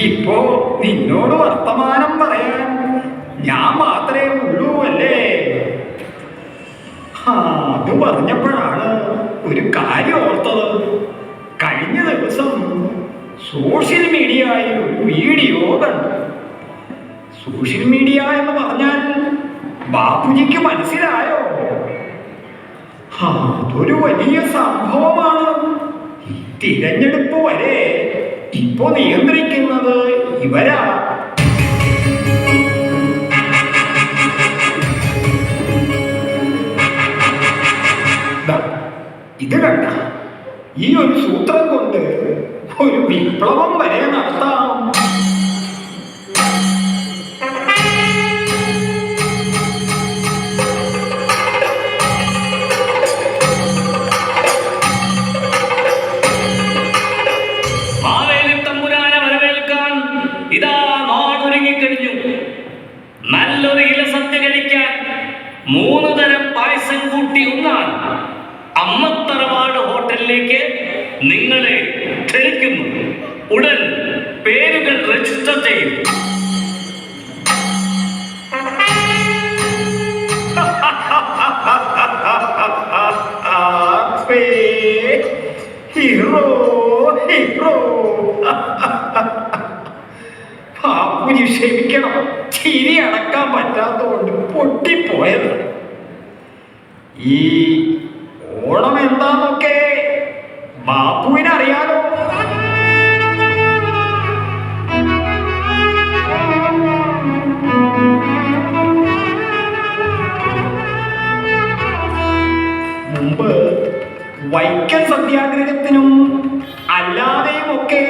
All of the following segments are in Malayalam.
ഇപ്പോ നിന്നോട് വർത്തമാനം പറയാൻ ഞാൻ മാത്രമേ ഉള്ളൂ അല്ലേ? അത് പറഞ്ഞപ്പോഴാണ് ഒരു കാര്യം ഓർത്തത്. കഴിഞ്ഞ ദിവസം സോഷ്യൽ മീഡിയയിൽ ഒരു വീഡിയോ കണ്ടു. സോഷ്യൽ മീഡിയ എന്ന് പറഞ്ഞാൽ ബാപ്പുജിക്ക് മനസ്സിലായോ? അതൊരു വലിയ സംഭവമാണ്. ഈ തിരഞ്ഞെടുപ്പ് വരെ ഇപ്പോ നിയന്ത്രിക്കുന്നത് ഇവരാ. ഇത് കണ്ട, ഈ ഒരു സൂത്രം കൊണ്ട് ഒരു വിപ്ലവം വരെ നടത്താം. ഇതാ നാടൊരുങ്ങിക്കഴിഞ്ഞു. നല്ലൊരു ഇലസദ്യ കഴിക്കാൻ 3 തരം പായസം കൂട്ടി ഉണ്ണാൻ അമ്മത്തറവാട് ഹോട്ടലിലേക്ക് നിങ്ങളെ ക്ഷണിക്കുന്നു. ഉടൻ പേരുകൾ രജിസ്റ്റർ ചെയ്യും. Hero hero. ബാപ്പുജി ക്ഷമിക്കണം, ചിരി അടക്കാൻ പറ്റാത്തതുകൊണ്ട് പൊട്ടിപ്പോയത്. ഈ ഓണം എന്താന്നൊക്കെ ബാപ്പുവിനറിയാലോ. മുമ്പ് വൈക്കം സത്യാഗ്രഹത്തിനും അല്ലാതെയും ഒക്കെ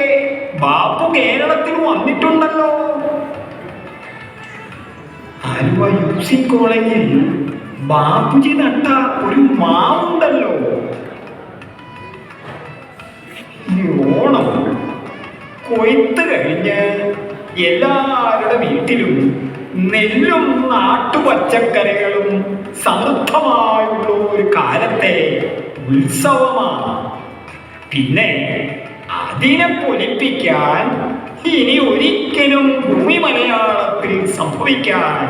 ബാപ്പു കേരളത്തിൽ വന്നിട്ടുണ്ടല്ലോ. ആലുവ UC കോളേജിൽ ബാപ്പുജി നട്ട ഒരു മാവുണ്ടല്ലോ. ഈ ഓണം കൊയ്ത്ത് കഴിഞ്ഞ് എല്ലാവരുടെ വീട്ടിലും നെല്ലും നാട്ടുപച്ചക്കറികളും സമൃദ്ധമായുള്ള ഒരു കാലത്തെ ഉത്സവമാണ്. പിന്നെ അതിനെ പൊലിപ്പിക്കാൻ ഇനി ഒരിക്കലും ഭൂമി മലയാളത്തിൽ സംഭവിക്കാൻ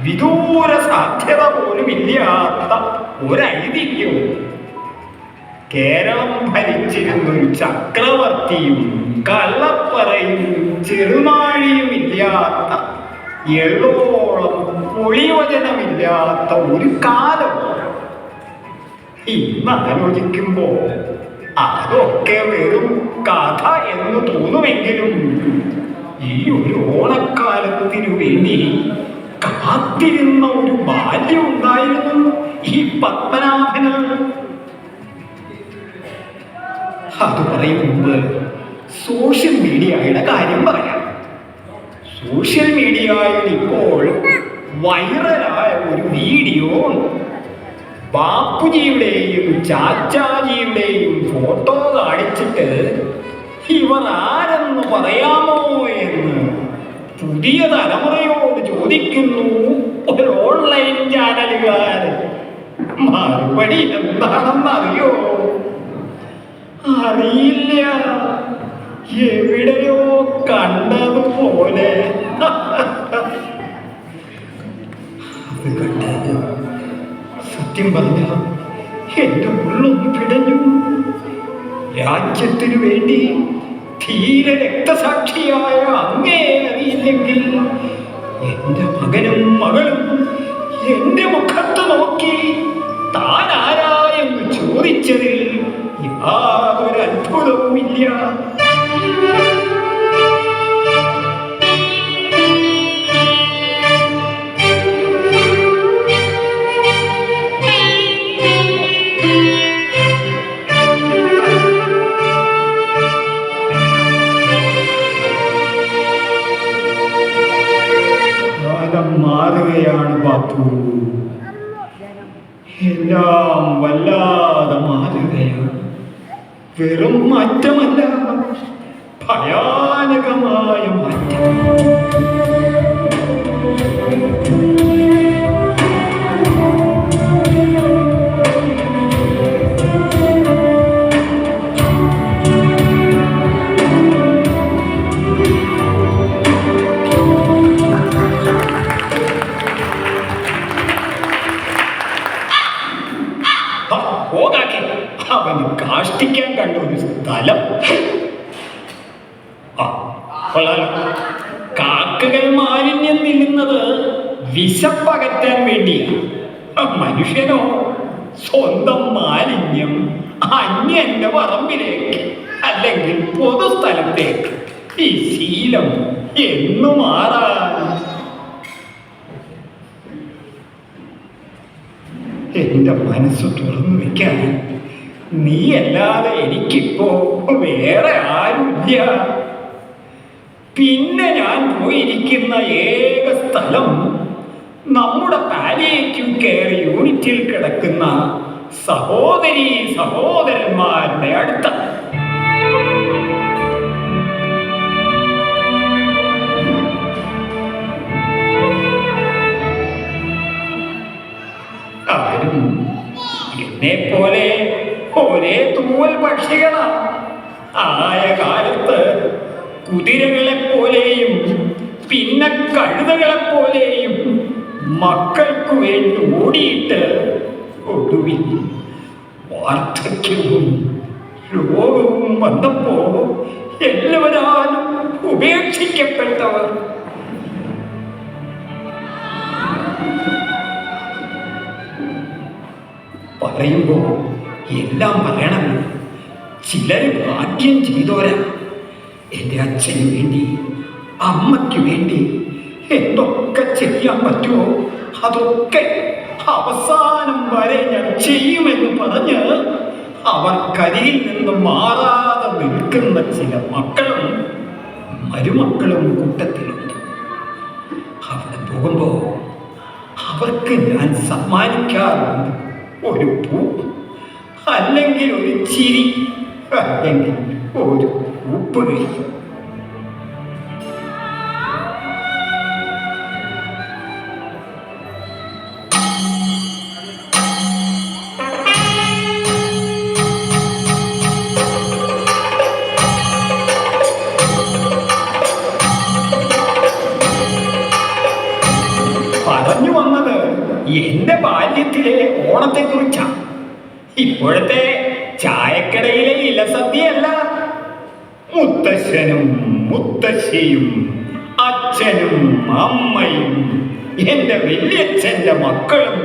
വിദൂര സാധ്യത പോലും ഇല്ലാത്ത ഒരൈതിഹ്യം. കേരളം ഭരിച്ചിരുന്നൊരു ചക്രവർത്തിയും കള്ളപ്പറയും ചെറുനാഴിയും ഇല്ലാത്ത, എള്ളോളം പൊളിവചനമില്ലാത്ത ഒരു കാലം. ഇന്ന് ആലോചിക്കുമ്പോ അതൊക്കെ വെറും കഥ എന്ന് തോന്നുമെങ്കിലും ഈ ഒരു ഓണക്കാലത്തിനു വേണ്ടി കാത്തിരുന്ന ഒരു ബാല്യം ഉണ്ടായിരുന്നു ഈ പത്മനാഭന്. അത് പറയും മുമ്പ് സോഷ്യൽ മീഡിയയുടെ കാര്യം പറയാം. സോഷ്യൽ മീഡിയയിൽ ഇപ്പോൾ വൈറലായ ഒരു വീഡിയോ ഉണ്ട്. ബാപ്പുജിയുടെയും ചാച്ചാജിയുടെയും ഫോട്ടോ കാണിച്ചിട്ട് ഇവർ ആരെന്ന് പറയാമോ എന്ന് പുതിയ തലമുറയോട് ചോദിക്കുന്നു ഒരു ഓൺലൈൻ ചാനലുകാരൻ. മറുപടി എന്താണെന്നറിയോ? അറിയില്ല, എവിടെയോ കണ്ടതുപോലെ. അത് കണ്ടത് സത്യം പറഞ്ഞ എന്റെ ഉള്ളൊന്ന് പിടഞ്ഞു. രാജ്യത്തിനു വേണ്ടി ധീര രക്തസാക്ഷിയായ അങ്ങേ അറിയില്ലെങ്കിൽ എന്റെ മകനും മകളും എന്റെ മുഖത്ത് നോക്കി താൻ ആരായെന്ന് ചോദിച്ചതിൽ യാതൊരു അത്ഭുതവുമില്ല. മാറുകയാണ് ബാപ്പു, എല്ലാം വല്ലാതെ മാറുകയാണ്. വെറും മാറ്റമല്ല, ഭയാനകമായ മാറ്റം. കൊള്ളാലോ. കാക്കകൾ മാലിന്യം തിന്നുന്നത് വിശപ്പകറ്റാൻ വേണ്ടിയാണ്. മനുഷ്യനോ സ്വന്തം മാലിന്യം അന്യന്റെ പറമ്പിലേക്ക് അല്ലെങ്കിൽ പൊതുസ്ഥലത്തേക്ക്. ഈ ശീലം എന്നു മാറാൻ? എന്റെ മനസ്സ് തുറന്നു വെക്കാൻ നീയല്ലാതെ എനിക്കിപ്പോ വേറെ ആരുമില്ല. പിന്നെ ഞാൻ പോയിരിക്കുന്ന ഏക സ്ഥലം നമ്മുടെ പാലിയേറ്റീവ് കെയർ യൂണിറ്റിൽ കിടക്കുന്ന സഹോദരീ സഹോദരന്മാരുടെ അടുത്ത. ആരും എന്നെ പോലെ ഒരേ തൂവൽ പക്ഷികളാണ്. ആയ കാലത്ത് കുതിരകളെ പോലെയും പിന്നെ കഴുതകളെപ്പോലെയും മക്കൾക്ക് വേണ്ടി ഓടിയിട്ട് ഒടുവിൽ വാർദ്ധക്യവും രോഗവും വന്നപ്പോ എല്ലാവരും ഉപേക്ഷിക്കപ്പെട്ടവർ. പറയുമ്പോ എല്ലാം പറയണമല്ലോ. ചിലര് ഭാഗ്യം ചെയ്തോരാ. എൻ്റെ അച്ഛന് വേണ്ടി അമ്മയ്ക്ക് വേണ്ടി എന്തൊക്കെ ചെയ്യാൻ പറ്റുമോ അതൊക്കെ അവസാനം വരെ ഞാൻ ചെയ്യുമെന്ന് പറഞ്ഞ് അവർക്കരികിൽ നിന്ന് മാറാതെ നിൽക്കുന്ന ചില മക്കളും മരുമക്കളും കൂട്ടത്തിലുണ്ട്. അവിടെ പോകുമ്പോ അവർക്ക് ഞാൻ സമ്മാനിക്കാറുണ്ട് ഒരു പൂ, അല്ലെങ്കിൽ ഒരു ചിരി, അല്ലെങ്കിൽ ഒരു ഉപ്പ് കഴിക്കും. പറഞ്ഞു വന്നത് എന്റെ ബാല്യത്തിലെ ഓണത്തെക്കുറിച്ചാണ്. ഇപ്പോഴത്തെ ചായക്കടയിലെ ഇലസദ്യയല്ല. മുത്തശ്ശനും മുത്തശ്ശിയും അച്ഛനും അമ്മയും എന്റെ വല്യച്ഛന്റെ മക്കളും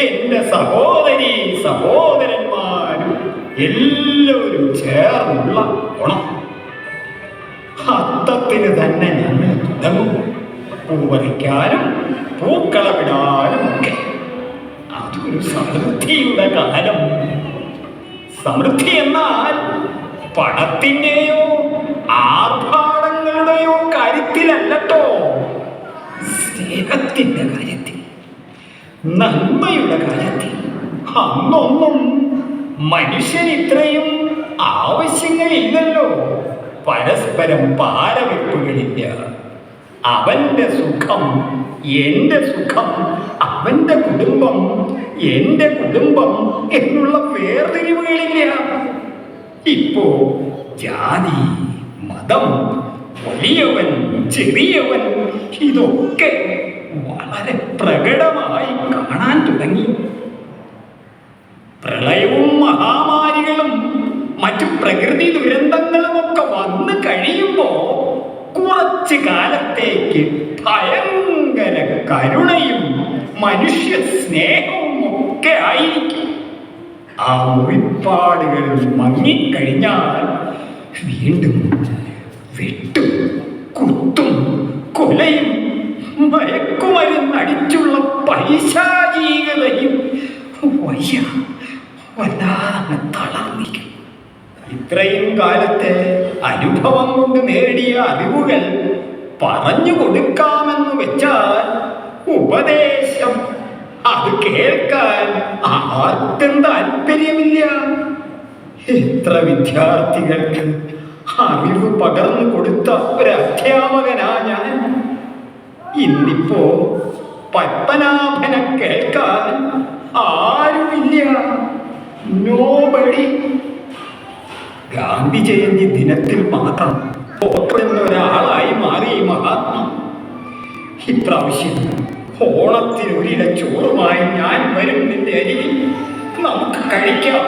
എന്റെ സഹോദരീ സഹോദരന്മാരും എല്ലാവരും ചേർന്നുള്ള ഓണം. അത്തത്തിന് തന്നെ ഞങ്ങൾ തുടങ്ങും. പൂവറിക്കാനും പൂക്കളമിടാനും ഒക്കെ. അതൊരു സമൃദ്ധിയുടെ കാലം. സമൃദ്ധി എന്നാൽ പണത്തിൻ്റെയോ ആർഭാടങ്ങളുടെയോ കാര്യത്തിലല്ലോ, സ്നേഹത്തിൻ്റെ കാര്യത്തിൽ, നന്മയുടെ കാര്യത്തിൽ. അന്നൊന്നും മനുഷ്യൻ ഇത്രയും ആവശ്യങ്ങളില്ലല്ലോ. പരസ്പരം പാരവെപ്പുകളില്ല. അവന്റെ സുഖം എൻ്റെ സുഖം, അവന്റെ കുടുംബം എൻ്റെ കുടുംബം എന്നുള്ള വേർതിരിവുകളില്ല. ഇപ്പോ ജാതി, മതം, വലിയവൻ ചെറിയവൻ ഇതൊക്കെ വളരെ പ്രകടമായി കാണാൻ തുടങ്ങി. പ്രളയവും മഹാമാരികളും മറ്റു പ്രകൃതി ദുരന്തങ്ങളും ഒക്കെ വന്നു കഴിയുമ്പോ കുറച്ചു കാലത്തേക്ക് ഭയങ്കര കരുണയും മനുഷ്യ സ്നേഹവും ഒക്കെ ആയിരിക്കും. ആ മുറിപ്പാടുകൾ മങ്ങിക്കഴിഞ്ഞാൽ വീണ്ടും വെട്ടും കുത്തും കൊലയും മയക്കുമരുന്നടിച്ചുള്ള പൈശാചികതയും വയ്യ വല്ലാതെ തളർന്നിരിക്കും. ഇത്രയും കാലത്തെ അനുഭവം കൊണ്ട് നേടിയ അറിവുകൾ പറഞ്ഞു കൊടുക്കാമെന്ന് വെച്ചാൽ ഉപദേശം അത് കേൾക്കാൻ ആർക്കും താല്പര്യമില്ല. എത്ര വിദ്യാർത്ഥികൾക്ക് അറിവ് പകർന്നു കൊടുത്ത ഒരു അധ്യാപകനാ ഞാൻ. ഇന്നിപ്പോ പത്മനാഭനെ കേൾക്കാൻ ആരുമില്ല. നോബഡി. ഗാന്ധി ജയന്തി ദിനത്തിൽ മാത്രം ഓർക്കുന്ന ഒരാളായി മാറി മഹാത്മാ. ഇപ്രാവശ്യം ഓണത്തിന് ഒരില ചോറുമായി ഞാൻ വരും നിന്റെ അരികിൽ. നമുക്ക് കഴിക്കാം.